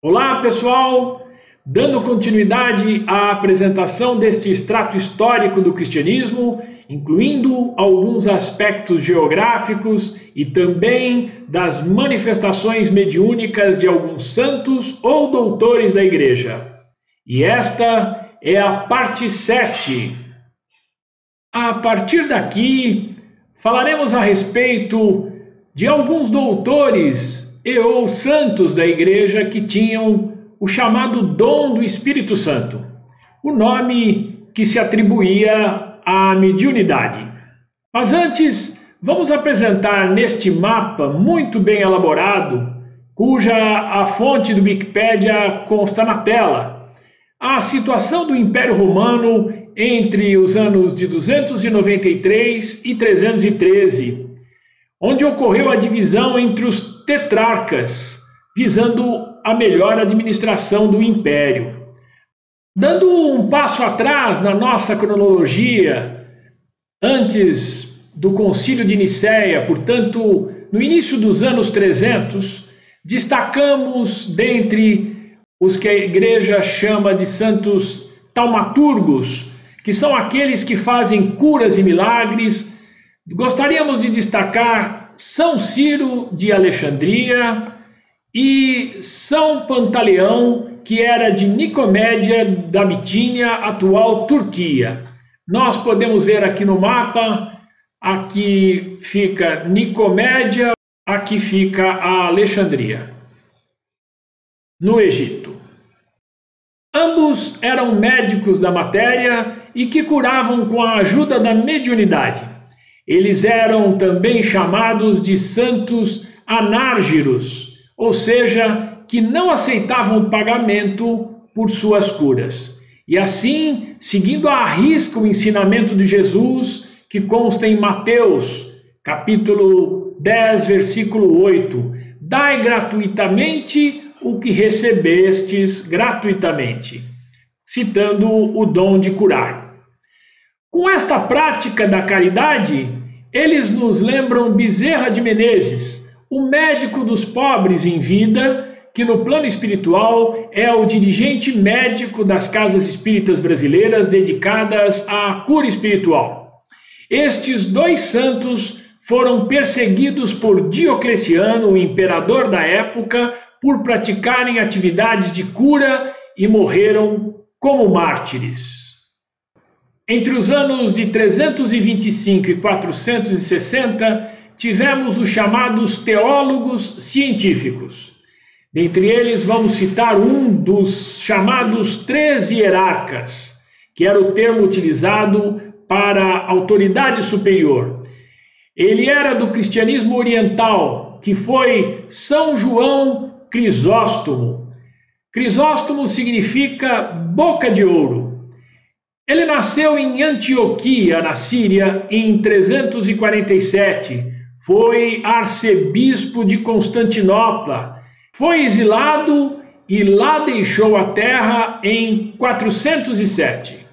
Olá, pessoal! Dando continuidade à apresentação deste extrato histórico do cristianismo, incluindo alguns aspectos geográficos e também das manifestações mediúnicas de alguns santos ou doutores da Igreja. E esta é a parte 7. A partir daqui, falaremos a respeito de alguns doutores e ou santos da Igreja que tinham o chamado dom do Espírito Santo, o nome que se atribuía à mediunidade. Mas antes, vamos apresentar neste mapa muito bem elaborado, cuja a fonte do Wikipédia consta na tela, a situação do Império Romano entre os anos de 293 e 313, onde ocorreu a divisão entre os tetrarcas, visando a melhor administração do império. Dando um passo atrás na nossa cronologia, antes do Concílio de Nicéia, portanto, no início dos anos 300, destacamos dentre os que a Igreja chama de santos taumaturgos, que são aqueles que fazem curas e milagres. Gostaríamos de destacar São Ciro de Alexandria e São Pantaleão, que era de Nicomédia da Bitínia, atual Turquia. Nós podemos ver aqui no mapa, aqui fica Nicomédia, aqui fica a Alexandria, no Egito. Ambos eram médicos da matéria e que curavam com a ajuda da mediunidade. Eles eram também chamados de santos anárgiros, ou seja, que não aceitavam pagamento por suas curas. E assim, seguindo à risca o ensinamento de Jesus, que consta em Mateus, capítulo 10, versículo 8, dai gratuitamente o que recebestes gratuitamente, citando o dom de curar. Com esta prática da caridade, eles nos lembram Bezerra de Menezes, o médico dos pobres em vida, que no plano espiritual é o dirigente médico das casas espíritas brasileiras dedicadas à cura espiritual. Estes dois santos foram perseguidos por Diocleciano, o imperador da época, por praticarem atividades de cura e morreram como mártires. Entre os anos de 325 e 460, tivemos os chamados teólogos científicos. Dentre eles, vamos citar um dos chamados 13 hierarcas, que era o termo utilizado para a autoridade superior. Ele era do cristianismo oriental, que foi São João Crisóstomo. Crisóstomo significa boca de ouro. Ele nasceu em Antioquia, na Síria, em 347. Foi arcebispo de Constantinopla. Foi exilado e lá deixou a terra em 407.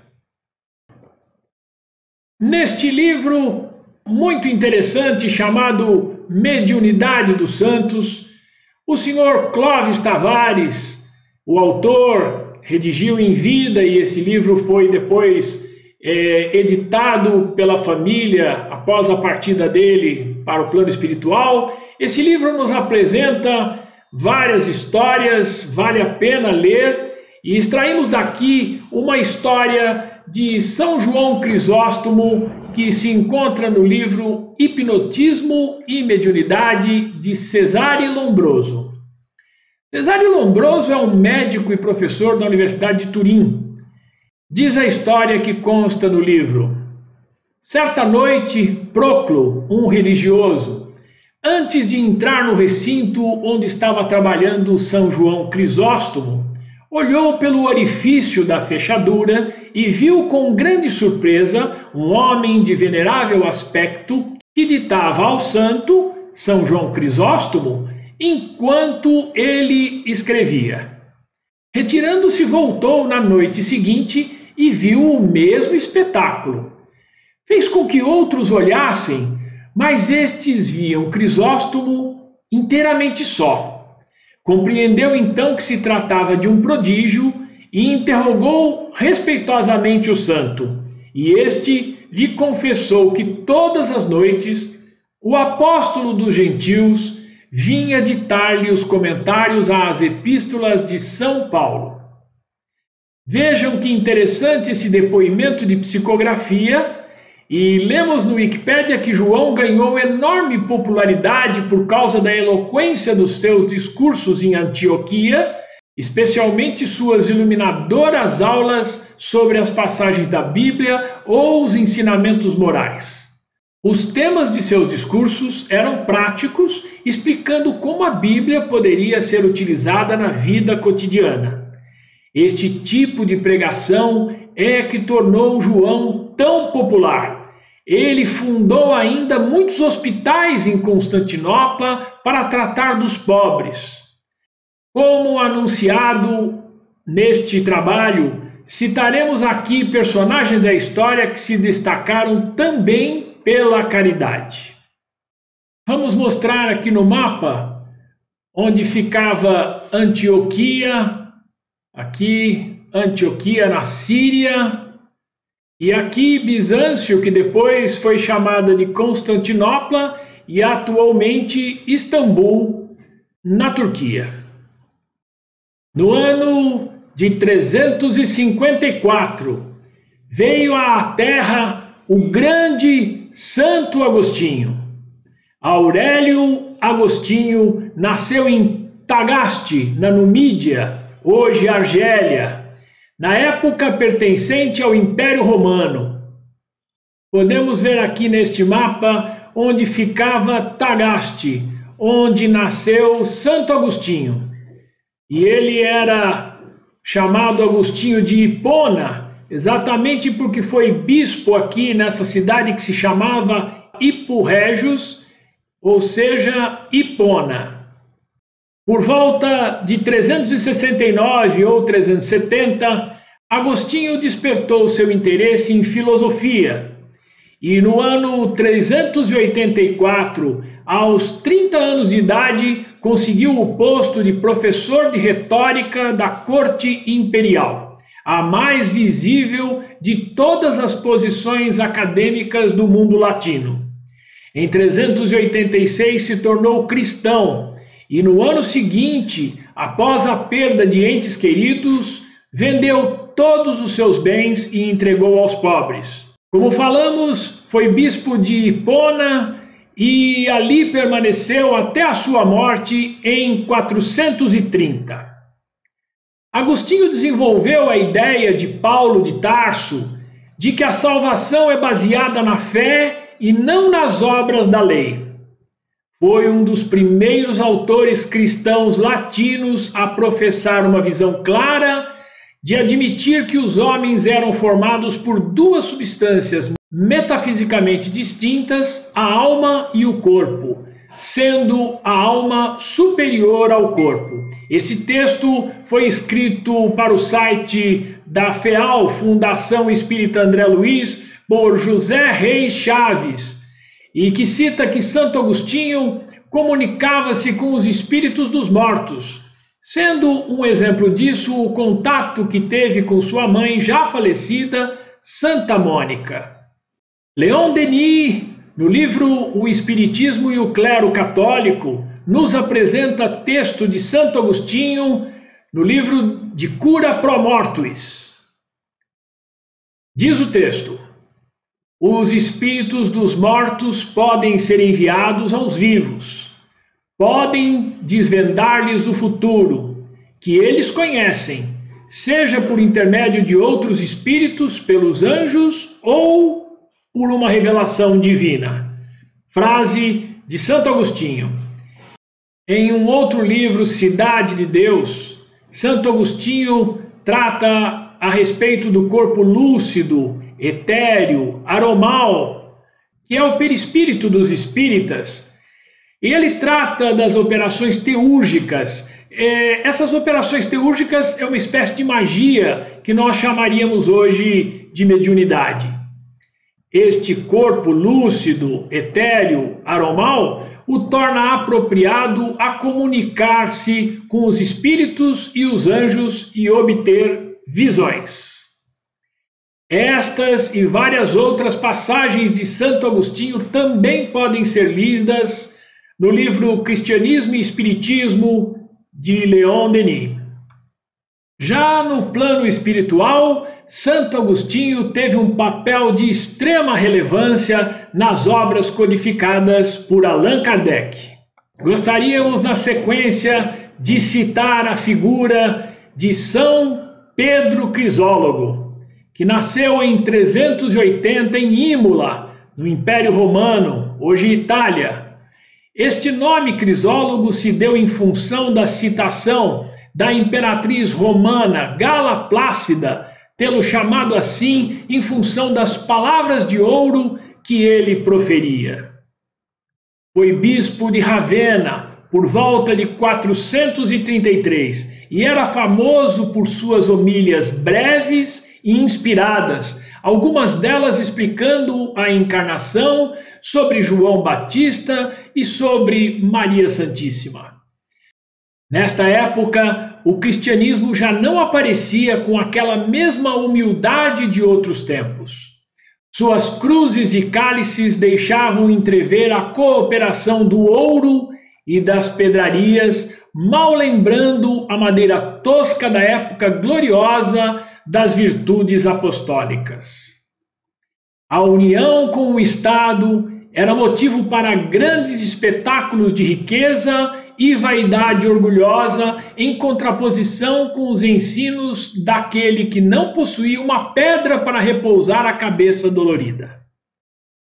Neste livro muito interessante chamado Mediunidade dos Santos, o senhor Clóvis Tavares, o autor, redigiu em vida e esse livro foi depois editado pela família após a partida dele para o plano espiritual. Esse livro nos apresenta várias histórias, vale a pena ler, e extraímos daqui uma história de São João Crisóstomo que se encontra no livro Hipnotismo e Mediunidade de Cesare Lombroso. Cesare Lombroso é um médico e professor da Universidade de Turim. Diz a história que consta no livro: certa noite, Proclo, um religioso, antes de entrar no recinto onde estava trabalhando São João Crisóstomo, olhou pelo orifício da fechadura e viu com grande surpresa um homem de venerável aspecto que ditava ao santo, São João Crisóstomo, enquanto ele escrevia. Retirando-se, voltou na noite seguinte e viu o mesmo espetáculo. Fez com que outros olhassem, mas estes viam Crisóstomo inteiramente só. Compreendeu então que se tratava de um prodígio e interrogou respeitosamente o santo. E este lhe confessou que todas as noites o apóstolo dos gentios vinha ditar-lhe os comentários às epístolas de São Paulo. Vejam que interessante esse depoimento de psicografia, e lemos no Wikipédia que João ganhou enorme popularidade por causa da eloquência dos seus discursos em Antioquia, especialmente suas iluminadoras aulas sobre as passagens da Bíblia ou os ensinamentos morais. Os temas de seus discursos eram práticos, explicando como a Bíblia poderia ser utilizada na vida cotidiana. Este tipo de pregação é que tornou João tão popular. Ele fundou ainda muitos hospitais em Constantinopla para tratar dos pobres. Como anunciado neste trabalho, citaremos aqui personagens da história que se destacaram também pela caridade. Vamos mostrar aqui no mapa onde ficava Antioquia, aqui Antioquia na Síria, e aqui Bizâncio, que depois foi chamada de Constantinopla e atualmente Istambul, na Turquia. No ano de 354, veio à terra o grande Santo Agostinho. Aurélio Agostinho nasceu em Tagaste, na Numídia, hoje Argélia, na época pertencente ao Império Romano. Podemos ver aqui neste mapa onde ficava Tagaste, onde nasceu Santo Agostinho. E ele era chamado Agostinho de Hipona, exatamente porque foi bispo aqui nessa cidade que se chamava Hippo-Régios, ou seja, Hipona. Por volta de 369 ou 370, Agostinho despertou seu interesse em filosofia. E no ano 384, aos 30 anos de idade, conseguiu o posto de professor de retórica da corte imperial, a mais visível de todas as posições acadêmicas do mundo latino. Em 386 se tornou cristão e no ano seguinte, após a perda de entes queridos, vendeu todos os seus bens e entregou aos pobres. Como falamos, foi bispo de Hipona e ali permaneceu até a sua morte em 430. Agostinho desenvolveu a ideia de Paulo de Tarso de que a salvação é baseada na fé e não nas obras da lei. Foi um dos primeiros autores cristãos latinos a professar uma visão clara de admitir que os homens eram formados por duas substâncias metafisicamente distintas, a alma e o corpo, sendo a alma superior ao corpo. Esse texto foi escrito para o site da FEAL, Fundação Espírita André Luiz, por José Reis Chaves, e que cita que Santo Agostinho comunicava-se com os espíritos dos mortos, sendo um exemplo disso o contato que teve com sua mãe já falecida, Santa Mônica. Leon Denis, no livro O Espiritismo e o Clero Católico, nos apresenta texto de Santo Agostinho no livro De Cura Pro Mortuis. Diz o texto: os espíritos dos mortos podem ser enviados aos vivos, podem desvendar-lhes o futuro, que eles conhecem, seja por intermédio de outros espíritos, pelos anjos ou por uma revelação divina. Frase de Santo Agostinho. Em um outro livro, Cidade de Deus, Santo Agostinho trata a respeito do corpo lúcido, etéreo, aromal, que é o perispírito dos espíritas. E ele trata das operações teúrgicas. Essas operações teúrgicas é uma espécie de magia que nós chamaríamos hoje de mediunidade. Este corpo lúcido, etéreo, aromal, o torna apropriado a comunicar-se com os espíritos e os anjos e obter visões. Estas e várias outras passagens de Santo Agostinho também podem ser lidas no livro Cristianismo e Espiritismo, de Leon Denis. Já no plano espiritual, Santo Agostinho teve um papel de extrema relevância nas obras codificadas por Allan Kardec. Gostaríamos, na sequência, de citar a figura de São Pedro Crisólogo, que nasceu em 380 em Imola, no Império Romano, hoje Itália. Este nome Crisólogo se deu em função da citação da imperatriz romana Gala Plácida, tê-lo chamado assim em função das palavras de ouro que ele proferia. Foi bispo de Ravenna por volta de 433 e era famoso por suas homílias breves e inspiradas, algumas delas explicando a encarnação, sobre João Batista e sobre Maria Santíssima. Nesta época, o cristianismo já não aparecia com aquela mesma humildade de outros tempos. Suas cruzes e cálices deixavam entrever a cooperação do ouro e das pedrarias, mal lembrando a madeira tosca da época gloriosa das virtudes apostólicas. A união com o Estado era motivo para grandes espetáculos de riqueza e vaidade orgulhosa, em contraposição com os ensinos daquele que não possuía uma pedra para repousar a cabeça dolorida.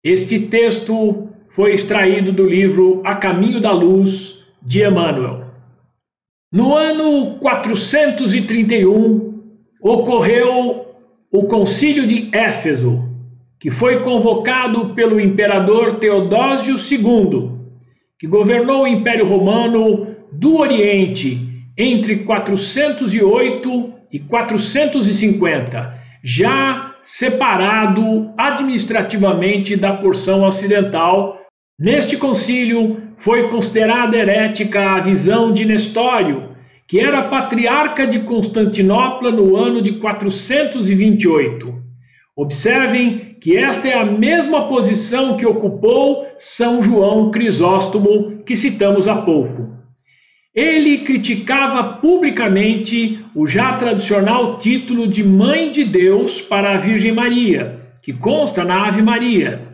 Este texto foi extraído do livro A Caminho da Luz, de Emmanuel. No ano 431, ocorreu o Concílio de Éfeso, que foi convocado pelo imperador Teodósio II, que governou o Império Romano do Oriente entre 408 e 450, já separado administrativamente da porção ocidental. Neste concílio foi considerada herética a visão de Nestório, que era patriarca de Constantinopla no ano de 428. Observem que esta é a mesma posição que ocupou São João Crisóstomo, que citamos há pouco. Ele criticava publicamente o já tradicional título de Mãe de Deus para a Virgem Maria, que consta na Ave Maria.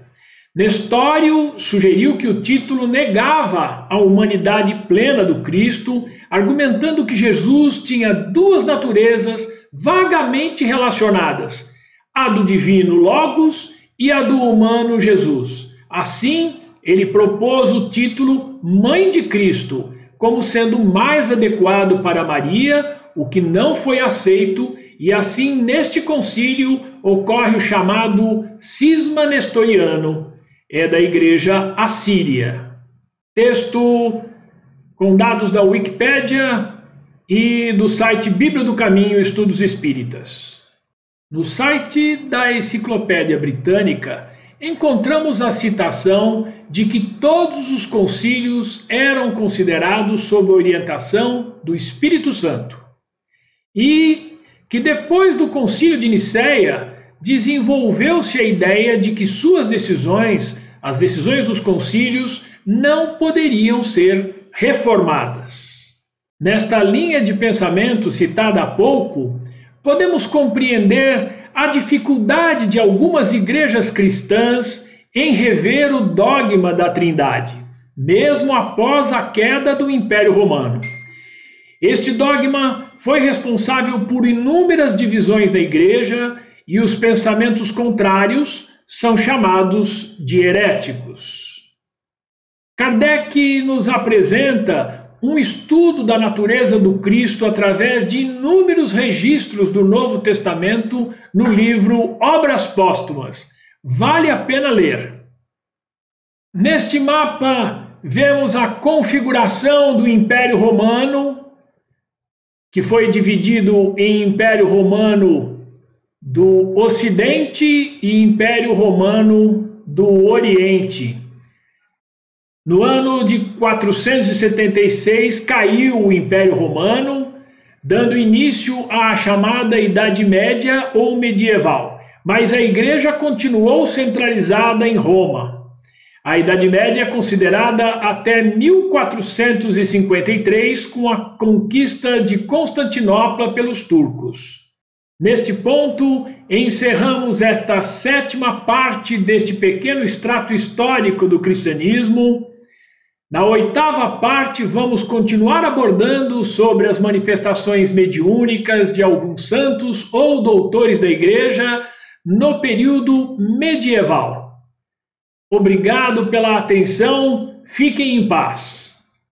Nestório sugeriu que o título negava a humanidade plena do Cristo, argumentando que Jesus tinha duas naturezas vagamente relacionadas, a do divino Logos e a do humano Jesus. Assim, ele propôs o título Mãe de Cristo, como sendo mais adequado para Maria, o que não foi aceito, e assim, neste concílio, ocorre o chamado Cisma Nestoriano, da Igreja Assíria. Texto com dados da Wikipédia e do site Bíblia do Caminho Estudos Espíritas. No site da Enciclopédia Britânica, encontramos a citação de que todos os concílios eram considerados sob a orientação do Espírito Santo e que depois do Concílio de Nicéia desenvolveu-se a ideia de que suas decisões, as decisões dos concílios, não poderiam ser reformadas. Nesta linha de pensamento citada há pouco, podemos compreender a dificuldade de algumas igrejas cristãs em rever o dogma da Trindade, mesmo após a queda do Império Romano. Este dogma foi responsável por inúmeras divisões da igreja e os pensamentos contrários são chamados de heréticos. Kardec nos apresenta um estudo da natureza do Cristo através de inúmeros registros do Novo Testamento no livro Obras Póstumas. Vale a pena ler. Neste mapa, vemos a configuração do Império Romano, que foi dividido em Império Romano do Ocidente e Império Romano do Oriente. No ano de 476 caiu o Império Romano, dando início à chamada Idade Média ou medieval, mas a Igreja continuou centralizada em Roma. A Idade Média é considerada até 1453, com a conquista de Constantinopla pelos turcos. Neste ponto, encerramos esta sétima parte deste pequeno extrato histórico do cristianismo. Na oitava parte, vamos continuar abordando sobre as manifestações mediúnicas de alguns santos ou doutores da Igreja no período medieval. Obrigado pela atenção, fiquem em paz.